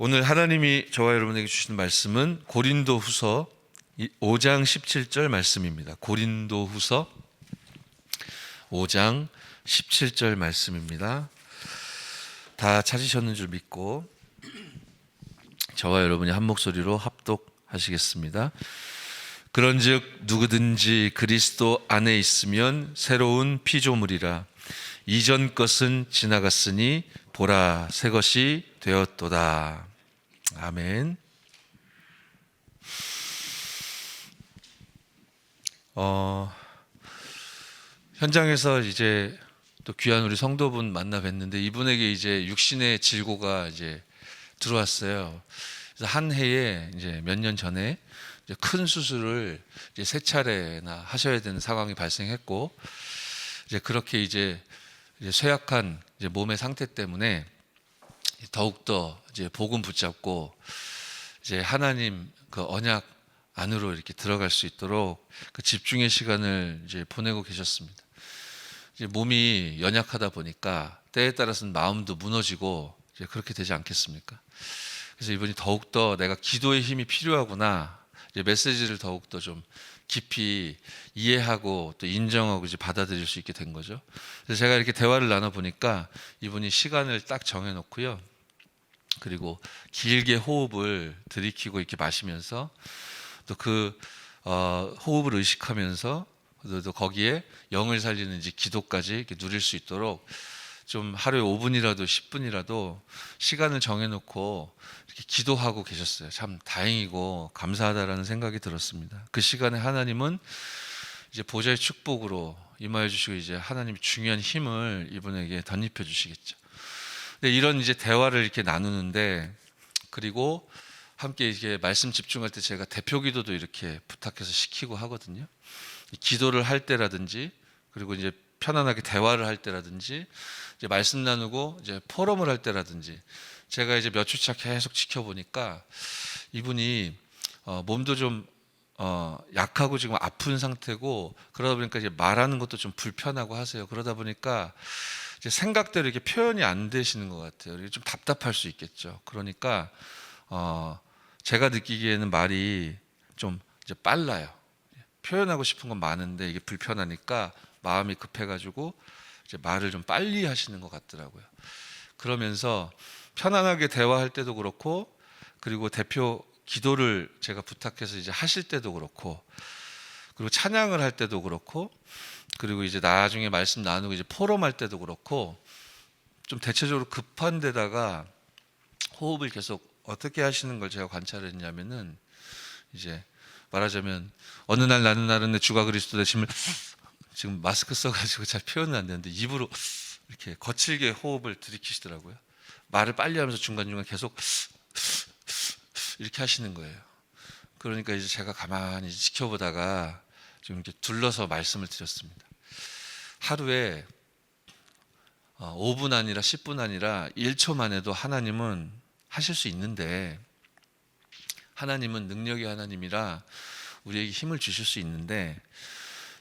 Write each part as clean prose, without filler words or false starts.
오늘 하나님이 저와 여러분에게 주시는 말씀은 고린도후서 5장 17절 말씀입니다. 고린도후서 5장 17절 말씀입니다. 다 찾으셨는 줄 믿고 저와 여러분이 한 목소리로 합독하시겠습니다. 그런즉 누구든지 그리스도 안에 있으면 새로운 피조물이라. 이전 것은 지나갔으니 보라 새 것이 되었도다. 아멘. 현장에서 이제 또 귀한 우리 성도분 만나 뵀는데 이분에게 이제 육신의 질고가 이제 들어왔어요. 그래서 한 해에 이제 몇 년 전에 이제 큰 수술을 이제 3차례나 하셔야 되는 상황이 발생했고, 이제 그렇게 이제 쇠약한 이제 몸의 상태 때문에 더욱더 이제 복음 붙잡고 이제 하나님 그 언약 안으로 이렇게 들어갈 수 있도록 그 집중의 시간을 이제 보내고 계셨습니다. 이제 몸이 연약하다 보니까 때에 따라서는 마음도 무너지고 이제 그렇게 되지 않겠습니까? 그래서 이분이 더욱더 내가 기도의 힘이 필요하구나, 이제 메시지를 더욱더 좀 깊이 이해하고 또 인정하고 이제 받아들일 수 있게 된 거죠. 그래서 제가 이렇게 대화를 나눠 보니까 이분이 시간을 딱 정해 놓고요, 그리고 길게 호흡을 들이키고 이렇게 마시면서 또 그 호흡을 의식하면서 또 거기에 영을 살리는 이제 기도까지 이렇게 누릴 수 있도록 좀 하루에 5분이라도 10분이라도 시간을 정해놓고 이렇게 기도하고 계셨어요. 참 다행이고 감사하다라는 생각이 들었습니다. 그 시간에 하나님은 이제 보좌의 축복으로 임하여 주시고 이제 하나님이 중요한 힘을 이분에게 덧입혀 주시겠죠. 근데 이런 이제 대화를 이렇게 나누는데, 그리고 함께 이렇게 말씀 집중할 때 제가 대표 기도도 이렇게 부탁해서 시키고 하거든요. 기도를 할 때라든지, 그리고 이제 편안하게 대화를 할 때라든지, 이제 말씀 나누고 이제 포럼을 할 때라든지, 제가 이제 몇 주차 계속 지켜보니까 이분이 몸도 좀 약하고 지금 아픈 상태고, 그러다 보니까 이제 말하는 것도 좀 불편하고 하세요. 그러다 보니까 이제 생각대로 이렇게 표현이 안 되시는 것 같아요. 좀 답답할 수 있겠죠. 그러니까 제가 느끼기에는 말이 좀 이제 빨라요. 표현하고 싶은 건 많은데 이게 불편하니까 마음이 급해가지고 이제 말을 좀 빨리 하시는 것 같더라고요. 그러면서 편안하게 대화할 때도 그렇고, 그리고 대표 기도를 제가 부탁해서 이제 하실 때도 그렇고, 그리고 찬양을 할 때도 그렇고, 그리고 이제 나중에 말씀 나누고 이제 포럼할 때도 그렇고, 좀 대체적으로 급한 데다가 호흡을 계속 어떻게 하시는 걸 제가 관찰했냐면은, 이제 말하자면 어느 날 나는 날은 내 주가 그리스도 되심을, 지금 마스크 써가지고 잘 표현은 안 되는데 입으로 이렇게 거칠게 호흡을 들이키시더라고요. 말을 빨리 하면서 중간중간 계속 이렇게 하시는 거예요. 그러니까 이제 제가 가만히 지켜보다가 좀 이렇게 둘러서 말씀을 드렸습니다. 하루에 5분 아니라 10분 아니라 1초만 해도 하나님은 하실 수 있는데, 하나님은 능력의 하나님이라 우리에게 힘을 주실 수 있는데,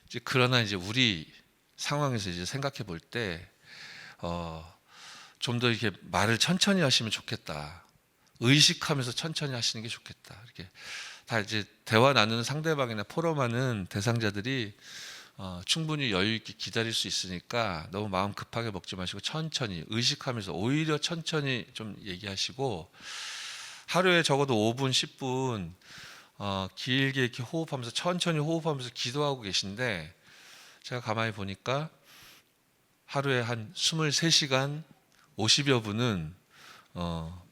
이제 그러나 이제 우리 상황에서 이제 생각해 볼 때 좀 더 이렇게 말을 천천히 하시면 좋겠다, 의식하면서 천천히 하시는 게 좋겠다. 이렇게 다 이제 대화 나누는 상대방이나 포럼하는 대상자들이 충분히 여유 있게 기다릴 수 있으니까 너무 마음 급하게 먹지 마시고 천천히 의식하면서 오히려 천천히 좀 얘기하시고, 하루에 적어도 5분, 10분 길게 이렇게 호흡하면서 천천히 호흡하면서 기도하고 계신데, 제가 가만히 보니까 하루에 한 23시간 50여 분은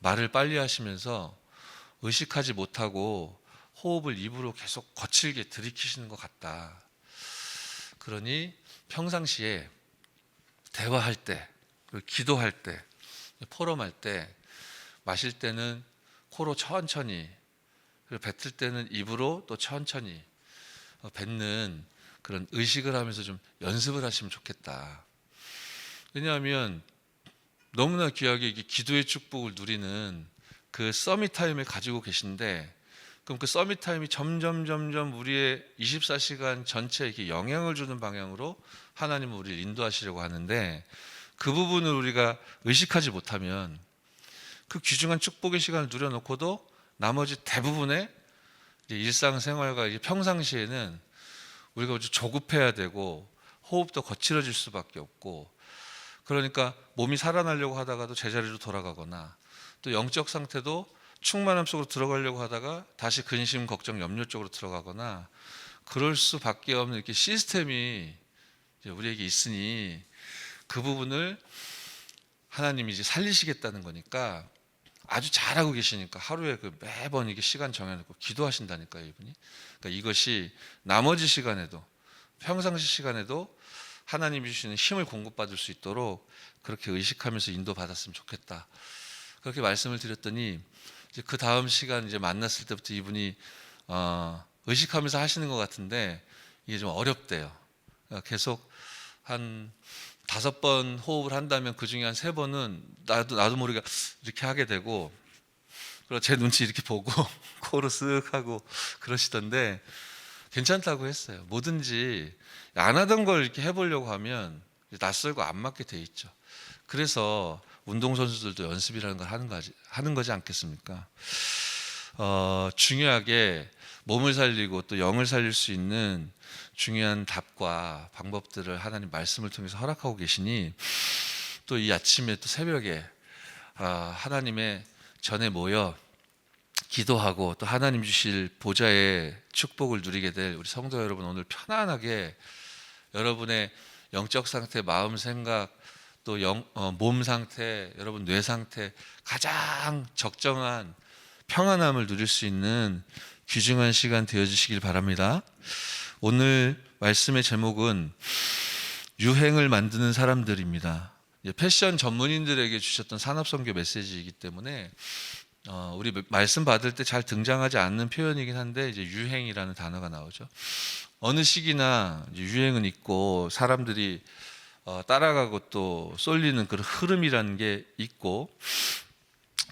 말을 빨리 하시면서 의식하지 못하고 호흡을 입으로 계속 거칠게 들이키시는 것 같다. 그러니 평상시에 대화할 때, 그리고 기도할 때, 포럼할 때, 마실 때는 코로 천천히, 그리고 뱉을 때는 입으로 또 천천히 뱉는 그런 의식을 하면서 좀 연습을 하시면 좋겠다. 왜냐하면 너무나 귀하게 기도의 축복을 누리는 그 서밋 타임을 가지고 계신데, 그럼 그 서밋 타임이 점점 우리의 24시간 전체에 이렇게 영향을 주는 방향으로 하나님은 우리를 인도하시려고 하는데, 그 부분을 우리가 의식하지 못하면 그 귀중한 축복의 시간을 누려놓고도 나머지 대부분의 이제 일상생활과 이제 평상시에는 우리가 아주 조급해야 되고 호흡도 거칠어질 수밖에 없고, 그러니까 몸이 살아나려고 하다가도 제자리로 돌아가거나, 또 영적 상태도 충만함 속으로 들어가려고 하다가 다시 근심, 걱정, 염려 쪽으로 들어가거나, 그럴 수밖에 없는 이렇게 시스템이 이제 우리에게 있으니 그 부분을 하나님이 이제 살리시겠다는 거니까, 아주 잘하고 계시니까 하루에 그 매번 이게 시간 정해놓고 기도하신다니까요, 이분이. 그러니까 이것이 나머지 시간에도, 평상시 시간에도 하나님이 주시는 힘을 공급받을 수 있도록 그렇게 의식하면서 인도받았으면 좋겠다, 그렇게 말씀을 드렸더니, 이제 그 다음 시간 이제 만났을 때부터 이분이 의식하면서 하시는 것 같은데 이게 좀 어렵대요. 그러니까 계속 한 5번 호흡을 한다면 그 중에 한 3번은 나도 모르게 이렇게 하게 되고, 그리고 제 눈치 이렇게 보고 코로 쓱 하고 그러시던데 괜찮다고 했어요. 뭐든지 안 하던 걸 이렇게 해보려고 하면 낯설고 안 맞게 돼 있죠. 그래서 운동선수들도 연습이라는 걸 하는 거지 않겠습니까? 중요하게 몸을 살리고 또 영을 살릴 수 있는 중요한 답과 방법들을 하나님 말씀을 통해서 허락하고 계시니, 또 이 아침에 또 새벽에 하나님의 전에 모여 기도하고 또 하나님 주실 보좌의 축복을 누리게 될 우리 성도 여러분, 오늘 편안하게 여러분의 영적 상태, 마음, 생각, 또 몸 상태, 여러분 뇌 상태, 가장 적정한 평안함을 누릴 수 있는 귀중한 시간 되어주시길 바랍니다. 오늘 말씀의 제목은 유행을 만드는 사람들입니다. 패션 전문인들에게 주셨던 산업선교 메시지이기 때문에 우리 말씀 받을 때 잘 등장하지 않는 표현이긴 한데, 이제 유행이라는 단어가 나오죠. 어느 시기나 유행은 있고 사람들이 따라가고 또 쏠리는 그런 흐름이라는 게 있고,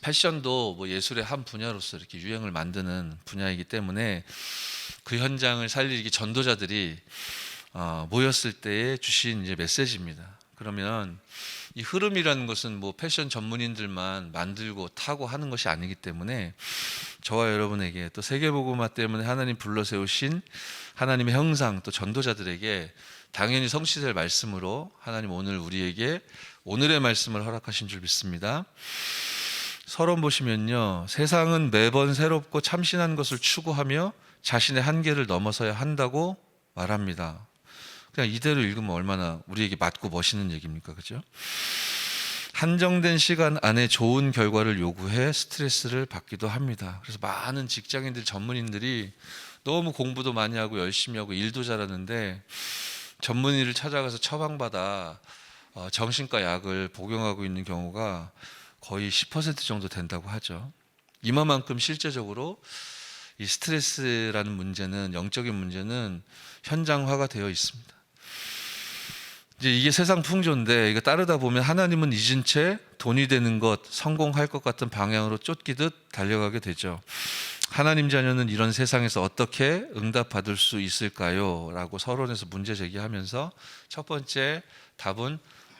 패션도 뭐 예술의 한 분야로서 이렇게 유행을 만드는 분야이기 때문에 그 현장을 살리기 전도자들이 모였을 때에 주신 이제 메시지입니다. 그러면 이 흐름이라는 것은 뭐 패션 전문인들만 만들고 타고 하는 것이 아니기 때문에 저와 여러분에게, 또 세계복음화 때문에 하나님 불러 세우신 하나님의 형상, 또 전도자들에게 당연히 성취될 말씀으로 하나님 오늘 우리에게 오늘의 말씀을 허락하신 줄 믿습니다. 서론 보시면요, 세상은 매번 새롭고 참신한 것을 추구하며 자신의 한계를 넘어서야 한다고 말합니다. 그냥 이대로 읽으면 얼마나 우리에게 맞고 멋있는 얘기입니까, 그죠? 한정된 시간 안에 좋은 결과를 요구해 스트레스를 받기도 합니다. 그래서 많은 직장인들, 전문인들이 너무 공부도 많이 하고 열심히 하고 일도 잘하는데 전문의를 찾아가서 처방받아 정신과 약을 복용하고 있는 경우가 거의 10% 정도 된다고 하죠. 이만큼 실제적으로 이 스트레스라는 문제는, 영적인 문제는 현장화가 되어 있습니다. 이제 이게 세상 풍조인데, 이거 따르다 보면 하나님은 잊은 채 돈이 되는 것, 성공할 것 같은 방향으로 쫓기듯 달려가게 되죠. 하나님 자녀는 이런 세상에서 어떻게 응답받을 수 있을까요? 라고 서론에서 문제 제기하면서 첫 번째 답은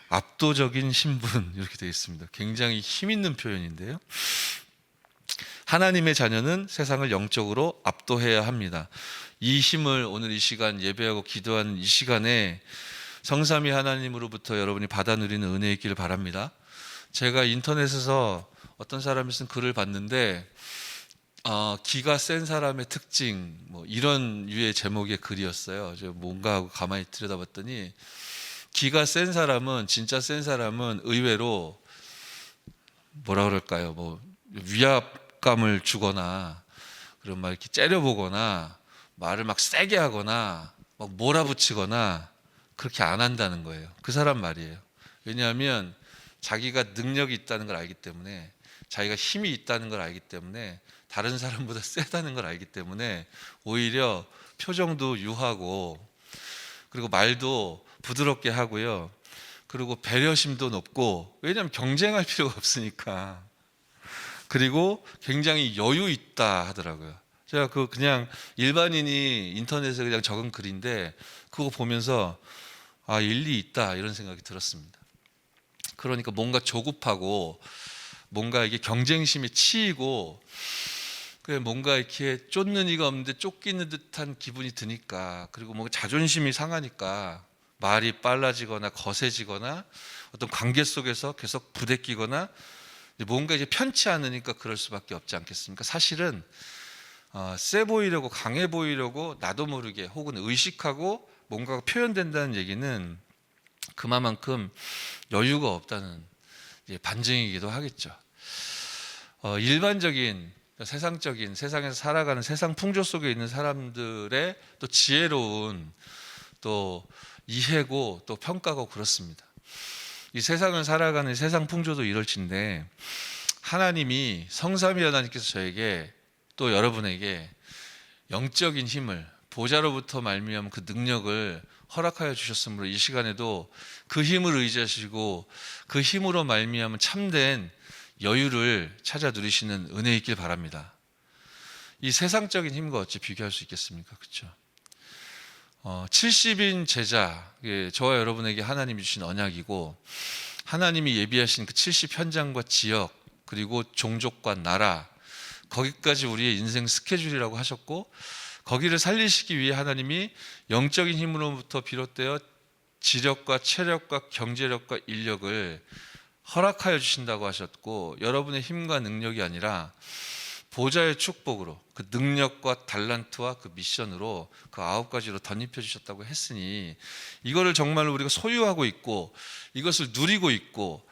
압도적인 신분, 이렇게 되어 있습니다. 굉장히 힘 있는 표현인데요. 하나님의 자녀는 세상을 영적으로 압도해야 합니다. 이 힘을 오늘 이 시간 예배하고 기도하는 이 시간에 성삼위 하나님으로부터 여러분이 받아 누리는 은혜 있기를 바랍니다. 제가 인터넷에서 어떤 사람이 쓴 글을 봤는데 기가 센 사람의 특징, 뭐 이런 유의 제목의 글이었어요. 제가 뭔가 하고 가만히 들여다봤더니, 기가 센 사람은, 진짜 센 사람은 의외로 뭐라 그럴까요? 뭐 위압감을 주거나, 그리고 막 이렇게 째려보거나, 말을 막 세게 하거나, 막 몰아붙이거나 그렇게 안 한다는 거예요. 그 사람 말이에요. 왜냐하면 자기가 능력이 있다는 걸 알기 때문에, 자기가 힘이 있다는 걸 알기 때문에, 다른 사람보다 세다는 걸 알기 때문에 오히려 표정도 유하고, 그리고 말도 부드럽게 하고요. 그리고 배려심도 높고, 왜냐하면 경쟁할 필요가 없으니까. 그리고 굉장히 여유 있다 하더라고요. 제가 그냥 일반인이 인터넷에 그냥 적은 글인데 그거 보면서 일리 있다, 이런 생각이 들었습니다. 그러니까 뭔가 조급하고 뭔가 이게 경쟁심에 치이고 뭔가 이렇게 쫓는 이가 없는데 쫓기는 듯한 기분이 드니까, 그리고 뭔가 자존심이 상하니까 말이 빨라지거나 거세지거나 어떤 관계 속에서 계속 부대끼거나 뭔가 이제 편치 않으니까 그럴 수밖에 없지 않겠습니까? 사실은 세 보이려고 강해 보이려고 나도 모르게 혹은 의식하고 뭔가가 표현된다는 얘기는 그만큼 여유가 없다는 반증이기도 하겠죠. 일반적인 세상적인 세상에서 살아가는 세상 풍조 속에 있는 사람들의 또 지혜로운 또 이해고 또 평가고 그렇습니다. 이 세상을 살아가는 세상 풍조도 이럴진데, 하나님이 성삼위 하나님께서 저에게 또 여러분에게 영적인 힘을, 보좌로부터 말미암은 그 능력을 허락하여 주셨으므로 이 시간에도 그 힘을 의지하시고 그 힘으로 말미암은 참된 여유를 찾아 누리시는 은혜 있길 바랍니다. 이 세상적인 힘과 어찌 비교할 수 있겠습니까? 그렇죠? 70인 제자, 저와 여러분에게 하나님이 주신 언약이고, 하나님이 예비하신 그 70 현장과 지역, 그리고 종족과 나라, 거기까지 우리의 인생 스케줄이라고 하셨고, 거기를 살리시기 위해 하나님이 영적인 힘으로부터 비롯되어 지력과 체력과 경제력과 인력을 허락하여 주신다고 하셨고, 여러분의 힘과 능력이 아니라 보좌의 축복으로 그 능력과 달란트와 그 미션으로 그 9가지로 덧입혀 주셨다고 했으니, 이거를 정말로 우리가 소유하고 있고 이것을 누리고 있고,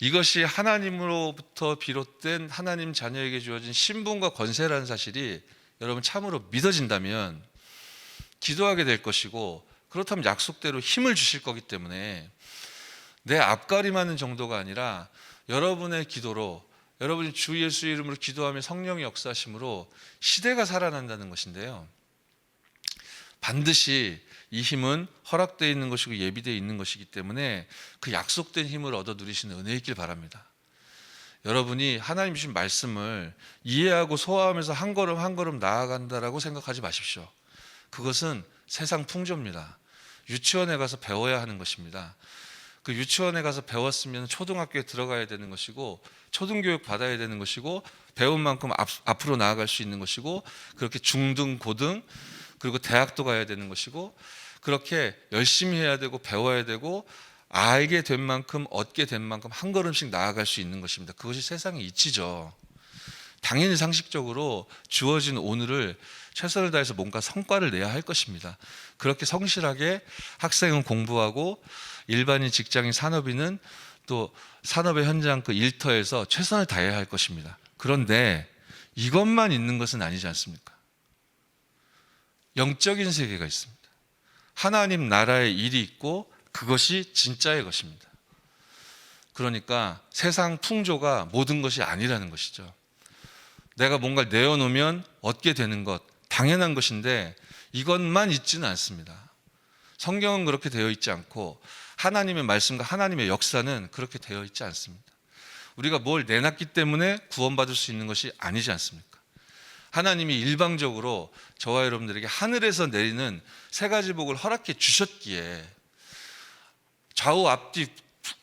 이것이 하나님으로부터 비롯된 하나님 자녀에게 주어진 신분과 권세라는 사실이 여러분 참으로 믿어진다면 기도하게 될 것이고, 그렇다면 약속대로 힘을 주실 거기 때문에 내 앞가림하는 정도가 아니라 여러분의 기도로, 여러분이 주 예수 이름으로 기도하며 성령의 역사하심으로 시대가 살아난다는 것인데요, 반드시 이 힘은 허락되어 있는 것이고 예비되어 있는 것이기 때문에 그 약속된 힘을 얻어 누리시는 은혜 있길 바랍니다. 여러분이 하나님 주신 말씀을 이해하고 소화하면서 한 걸음 한 걸음 나아간다라고 생각하지 마십시오. 그것은 세상 풍조입니다. 유치원에 가서 배워야 하는 것입니다. 그 유치원에 가서 배웠으면 초등학교에 들어가야 되는 것이고, 초등교육 받아야 되는 것이고, 배운 만큼 앞으로 나아갈 수 있는 것이고, 그렇게 중등, 고등, 그리고 대학도 가야 되는 것이고, 그렇게 열심히 해야 되고 배워야 되고, 알게 된 만큼 얻게 된 만큼 한 걸음씩 나아갈 수 있는 것입니다. 그것이 세상의 이치죠. 당연히 상식적으로 주어진 오늘을 최선을 다해서 뭔가 성과를 내야 할 것입니다. 그렇게 성실하게 학생은 공부하고 일반인, 직장인, 산업인은 또 산업의 현장 그 일터에서 최선을 다해야 할 것입니다. 그런데 이것만 있는 것은 아니지 않습니까? 영적인 세계가 있습니다. 하나님 나라의 일이 있고 그것이 진짜의 것입니다. 그러니까 세상 풍조가 모든 것이 아니라는 것이죠. 내가 뭔가를 내어놓으면 얻게 되는 것, 당연한 것인데 이것만 있지는 않습니다. 성경은 그렇게 되어 있지 않고 하나님의 말씀과 하나님의 역사는 그렇게 되어 있지 않습니다. 우리가 뭘 내놨기 때문에 구원받을 수 있는 것이 아니지 않습니까? 하나님이 일방적으로 저와 여러분들에게 하늘에서 내리는 3가지 복을 허락해 주셨기에 좌우 앞뒤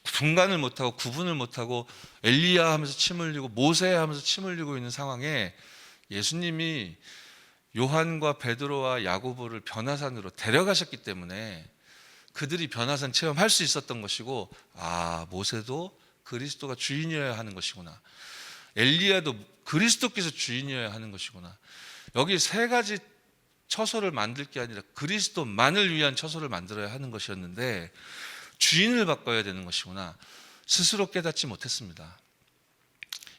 분간을 못하고 구분을 못하고 엘리야 하면서 침 흘리고 모세 하면서 침 흘리고 있는 상황에 예수님이 요한과 베드로와 야고보를 변화산으로 데려가셨기 때문에 그들이 변화산 체험할 수 있었던 것이고, 모세도 그리스도가 주인이어야 하는 것이구나, 엘리야도 그리스도께서 주인이어야 하는 것이구나, 여기 3가지 처소를 만들 게 아니라 그리스도만을 위한 처소를 만들어야 하는 것이었는데 주인을 바꿔야 되는 것이구나, 스스로 깨닫지 못했습니다.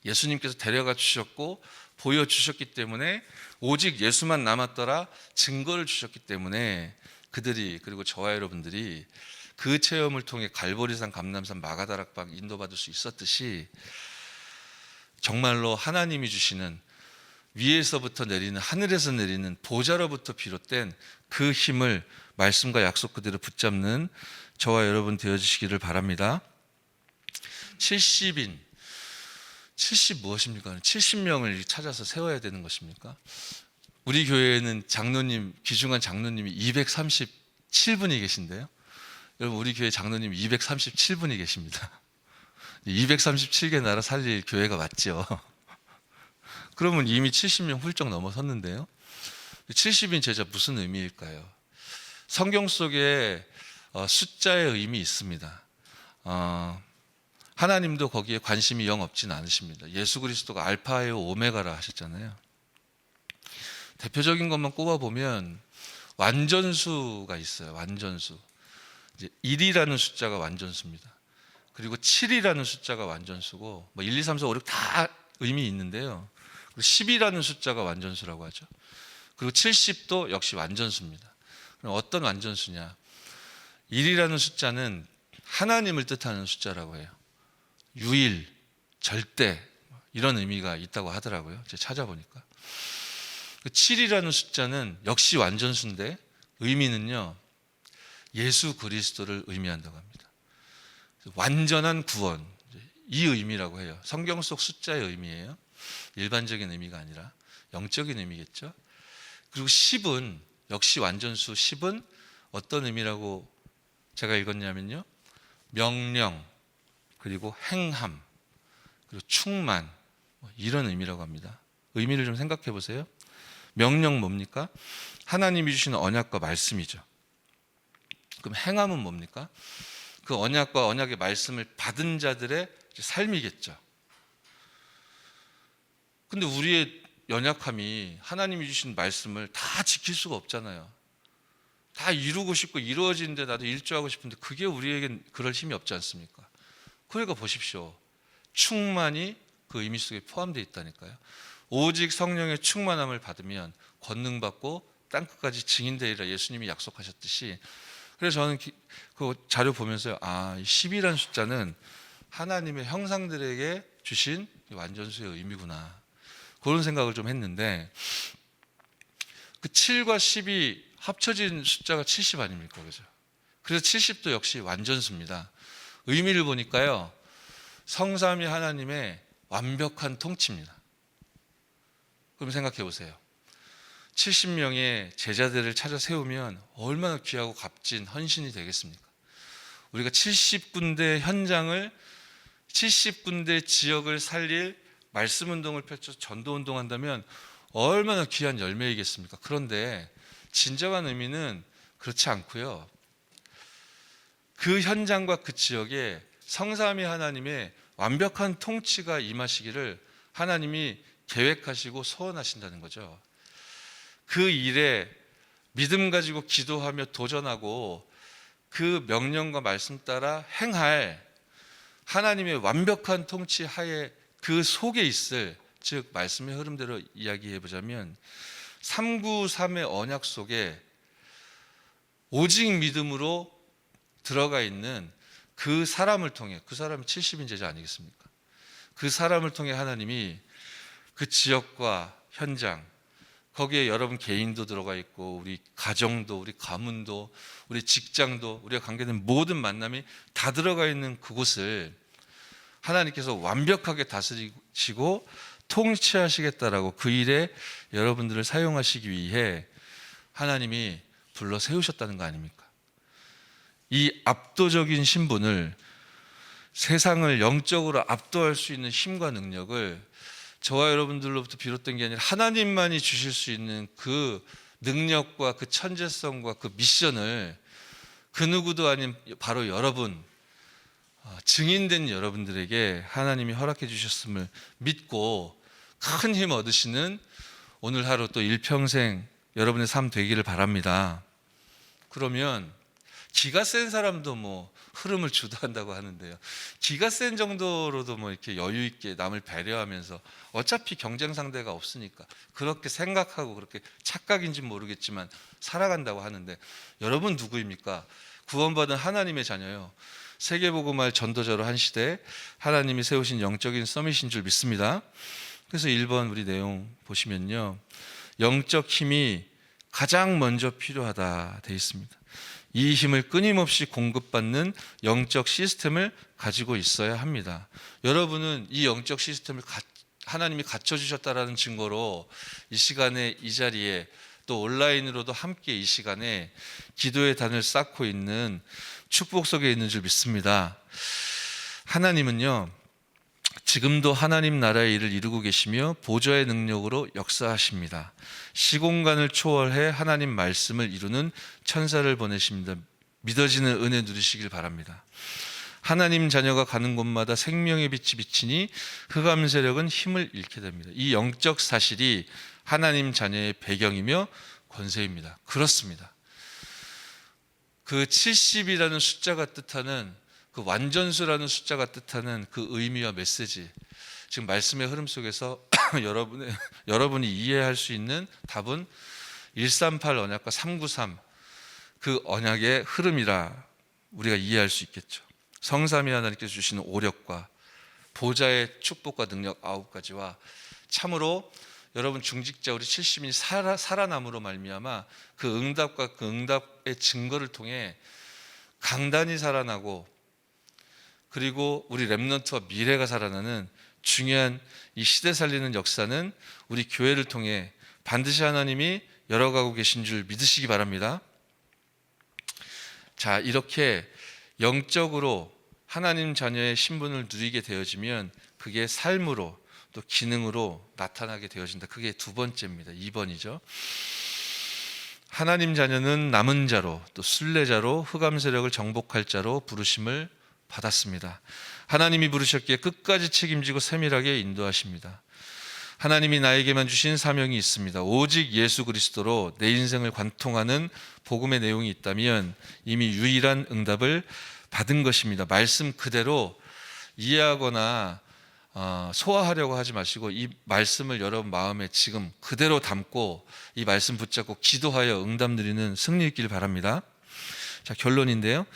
예수님께서 데려가 주셨고 보여주셨기 때문에, 오직 예수만 남았더라 증거를 주셨기 때문에 그들이, 그리고 저와 여러분들이 그 체험을 통해 갈보리산, 감람산, 마가다락방 인도받을 수 있었듯이, 정말로 하나님이 주시는 위에서부터 내리는, 하늘에서 내리는 보좌로부터 비롯된 그 힘을 말씀과 약속 그대로 붙잡는 저와 여러분 되어주시기를 바랍니다. 70인, 70 무엇입니까? 70명을 찾아서 세워야 되는 것입니까? 우리 교회에는 장로님, 귀중한 장로님이 237분이 계신데요, 여러분 우리 교회 장로님 237분이 계십니다. 237개 나라 살릴 교회가 맞죠. 그러면 이미 70명 훌쩍 넘어섰는데요. 70인 제자 무슨 의미일까요? 성경 속에 숫자의 의미 있습니다. 하나님도 거기에 관심이 영 없진 않으십니다. 예수 그리스도가 알파예요 오메가라 하셨잖아요. 대표적인 것만 꼽아보면 완전수가 있어요. 완전수. 이제 1이라는 숫자가 완전수입니다. 그리고 7이라는 숫자가 완전수고, 1, 2, 3, 4, 5, 6 다 의미 있는데요. 그리고 10이라는 숫자가 완전수라고 하죠. 그리고 70도 역시 완전수입니다. 그럼 어떤 완전수냐? 1이라는 숫자는 하나님을 뜻하는 숫자라고 해요. 유일, 절대 이런 의미가 있다고 하더라고요. 제가 찾아보니까. 7이라는 숫자는 역시 완전수인데 의미는요, 예수 그리스도를 의미한다고 합니다. 완전한 구원, 이 의미라고 해요. 성경 속 숫자의 의미예요. 일반적인 의미가 아니라 영적인 의미겠죠. 그리고 10은 역시 완전수 10은 어떤 의미라고 제가 읽었냐면요, 명령, 그리고 행함, 그리고 충만, 이런 의미라고 합니다. 의미를 좀 생각해 보세요. 명령 뭡니까? 하나님이 주시는 언약과 말씀이죠. 그럼 행함은 뭡니까? 그 언약과 언약의 말씀을 받은 자들의 삶이겠죠. 근데 우리의 연약함이 하나님이 주신 말씀을 다 지킬 수가 없잖아요. 다 이루고 싶고 이루어지는데 나도 일조하고 싶은데 그게 우리에겐 그럴 힘이 없지 않습니까? 그러니까 보십시오. 충만이 그 의미 속에 포함되어 있다니까요. 오직 성령의 충만함을 받으면 권능받고 땅끝까지 증인되리라 예수님이 약속하셨듯이, 그래서 저는 그 자료 보면서요, 이 10이라는 숫자는 하나님의 형상들에게 주신 완전수의 의미구나, 그런 생각을 좀 했는데, 그 7과 10이 합쳐진 숫자가 70 아닙니까? 그죠? 그래서 70도 역시 완전수입니다. 의미를 보니까요, 성삼위 하나님의 완벽한 통치입니다. 그럼 생각해 보세요. 70명의 제자들을 찾아 세우면 얼마나 귀하고 값진 헌신이 되겠습니까? 우리가 70군데 현장을, 70군데 지역을 살릴 말씀 운동을 펼쳐서 전도 운동한다면 얼마나 귀한 열매이겠습니까? 그런데 진정한 의미는 그렇지 않고요. 그 현장과 그 지역에 성삼위 하나님의 완벽한 통치가 임하시기를 하나님이 계획하시고 소원하신다는 거죠. 그 일에 믿음 가지고 기도하며 도전하고 그 명령과 말씀 따라 행할 하나님의 완벽한 통치 하에 그 속에 있을, 즉 말씀의 흐름대로 이야기해 보자면 393의 언약 속에 오직 믿음으로 들어가 있는 그 사람을 통해, 그 사람이 70인 제자 아니겠습니까? 그 사람을 통해 하나님이 그 지역과 현장, 거기에 여러분 개인도 들어가 있고 우리 가정도, 우리 가문도, 우리 직장도, 우리가 관계된 모든 만남이 다 들어가 있는 그곳을 하나님께서 완벽하게 다스리시고 통치하시겠다라고, 그 일에 여러분들을 사용하시기 위해 하나님이 불러 세우셨다는 거 아닙니까? 이 압도적인 신분을, 세상을 영적으로 압도할 수 있는 힘과 능력을 저와 여러분들로부터 비롯된 게 아니라 하나님만이 주실 수 있는 그 능력과 그 천재성과 그 미션을 그 누구도 아닌 바로 여러분, 증인된 여러분들에게 하나님이 허락해 주셨음을 믿고 큰 힘 얻으시는 오늘 하루 또 일평생 여러분의 삶 되기를 바랍니다. 그러면 기가 센 사람도 뭐 흐름을 주도한다고 하는데요, 기가 센 정도로도 뭐 이렇게 여유 있게 남을 배려하면서 어차피 경쟁 상대가 없으니까 그렇게 생각하고 그렇게 착각인지 모르겠지만 살아간다고 하는데, 여러분 누구입니까? 구원받은 하나님의 자녀요. 세계복음화의 전도자로 한 시대에 하나님이 세우신 영적인 서밋인 줄 믿습니다. 그래서 1번 우리 내용 보시면요, 영적 힘이 가장 먼저 필요하다 되어 있습니다. 이 힘을 끊임없이 공급받는 영적 시스템을 가지고 있어야 합니다. 여러분은 이 영적 시스템을 하나님이 갖춰주셨다라는 증거로 이 시간에, 이 자리에, 또 온라인으로도 함께 이 시간에 기도의 단을 쌓고 있는 축복 속에 있는 줄 믿습니다. 하나님은요, 지금도 하나님 나라의 일을 이루고 계시며 보좌의 능력으로 역사하십니다. 시공간을 초월해 하나님 말씀을 이루는 천사를 보내십니다. 믿어지는 은혜 누리시길 바랍니다. 하나님 자녀가 가는 곳마다 생명의 빛이 비치니 흑암 세력은 힘을 잃게 됩니다. 이 영적 사실이 하나님 자녀의 배경이며 권세입니다. 그렇습니다. 그 70이라는 숫자가 뜻하는, 그 완전수라는 숫자가 뜻하는 그 의미와 메시지, 지금 말씀의 흐름 속에서 여러분이 이해할 수 있는 답은 138 언약과 393 그 언약의 흐름이라 우리가 이해할 수 있겠죠. 성삼위 하나님께서 주시는 오력과 보좌의 축복과 능력 9가지와 참으로 여러분 중직자 우리 70인이 살아남으로 말미암아 그 응답과 그 응답의 증거를 통해 강단이 살아나고, 그리고 우리 렘넌트와 미래가 살아나는 중요한 이 시대 살리는 역사는 우리 교회를 통해 반드시 하나님이 열어가고 계신 줄 믿으시기 바랍니다. 자, 이렇게 영적으로 하나님 자녀의 신분을 누리게 되어지면 그게 삶으로 또 기능으로 나타나게 되어진다. 그게 두 번째입니다. 2번이죠. 하나님 자녀는 남은 자로, 또 순례자로, 흑암 세력을 정복할 자로 부르심을 받았습니다. 하나님이 부르셨기에 끝까지 책임지고 세밀하게 인도하십니다. 하나님이 나에게만 주신 사명이 있습니다. 오직 예수 그리스도로 내 인생을 관통하는 복음의 내용이 있다면 이미 유일한 응답을 받은 것입니다. 말씀 그대로 이해하거나 소화하려고 하지 마시고 이 말씀을 여러분 마음에 지금 그대로 담고 이 말씀 붙잡고 기도하여 응답 누리는 승리 있길 바랍니다. 자, 결론인데요.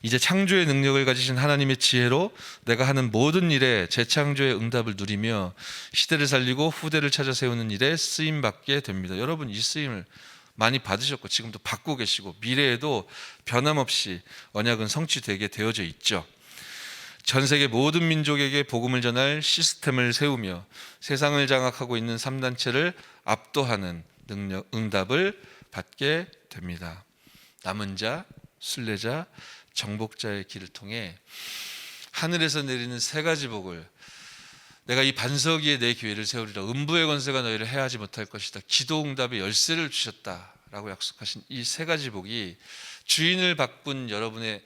이제 창조의 능력을 가지신 하나님의 지혜로 내가 하는 모든 일에 재창조의 응답을 누리며 시대를 살리고 후대를 찾아 세우는 일에 쓰임 받게 됩니다. 여러분 이 쓰임을 많이 받으셨고 지금도 받고 계시고 미래에도 변함없이 언약은 성취되게 되어져 있죠. 전 세계 모든 민족에게 복음을 전할 시스템을 세우며 세상을 장악하고 있는 3단체를 압도하는 능력, 응답을 받게 됩니다. 남은 자, 순례자, 정복자의 길을 통해 하늘에서 내리는 세 가지 복을, 내가 이 반석 위에 내 교회를 세우리라, 음부의 권세가 너희를 해하지 못할 것이다, 기도 응답의 열쇠를 주셨다라고 약속하신 이 세 가지 복이 주인을 바꾼 여러분의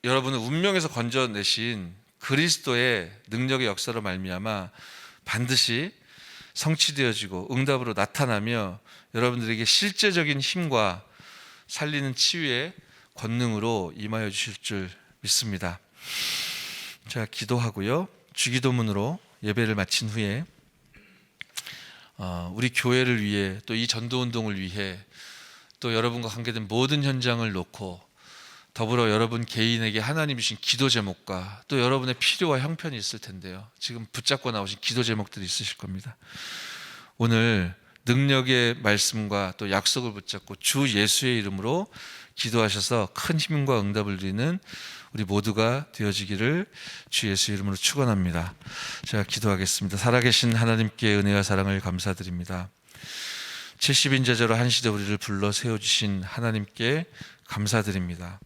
여러분을 운명에서 건져내신 그리스도의 능력의 역사로 말미암아 반드시 성취되어지고 응답으로 나타나며 여러분들에게 실제적인 힘과 살리는 치유의 권능으로 임하여 주실 줄 믿습니다. 자, 기도하고요. 주기도문으로 예배를 마친 후에 우리 교회를 위해 또 이 전도운동을 위해 또 여러분과 관계된 모든 현장을 놓고 더불어 여러분 개인에게 하나님이 주신 기도 제목과 또 여러분의 필요와 형편이 있을 텐데요. 지금 붙잡고 나오신 기도 제목들이 있으실 겁니다. 오늘 능력의 말씀과 또 약속을 붙잡고 주 예수의 이름으로 기도하셔서 큰 힘과 응답을 누리는 우리 모두가 되어지기를 주 예수 이름으로 축원합니다. 제가 기도하겠습니다. 살아계신 하나님께 은혜와 사랑을 감사드립니다. 70인 제자로 한 시대 우리를 불러 세워주신 하나님께 감사드립니다.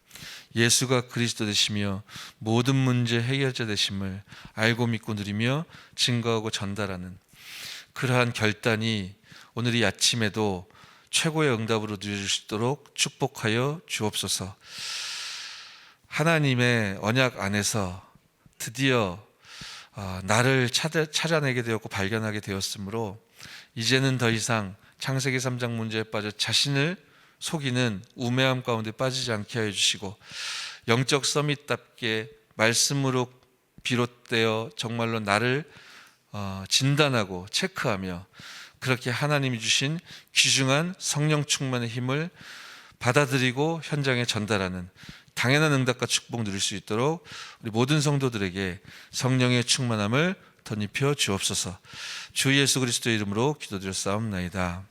예수가 그리스도 되시며 모든 문제 해결자 되심을 알고 믿고 누리며 증거하고 전달하는 그러한 결단이 오늘 이 아침에도 최고의 응답으로 누릴 수 있도록 축복하여 주옵소서. 하나님의 언약 안에서 드디어 나를 찾아내게 되었고 발견하게 되었으므로 이제는 더 이상 창세기 3장 문제에 빠져 자신을 속이는 우매함 가운데 빠지지 않게 하여 주시고 영적 서밋답게 말씀으로 비롯되어 정말로 나를 진단하고 체크하며 그렇게 하나님이 주신 귀중한 성령 충만의 힘을 받아들이고 현장에 전달하는 당연한 응답과 축복 누릴 수 있도록 우리 모든 성도들에게 성령의 충만함을 덧입혀 주옵소서. 주 예수 그리스도의 이름으로 기도드렸사옵나이다.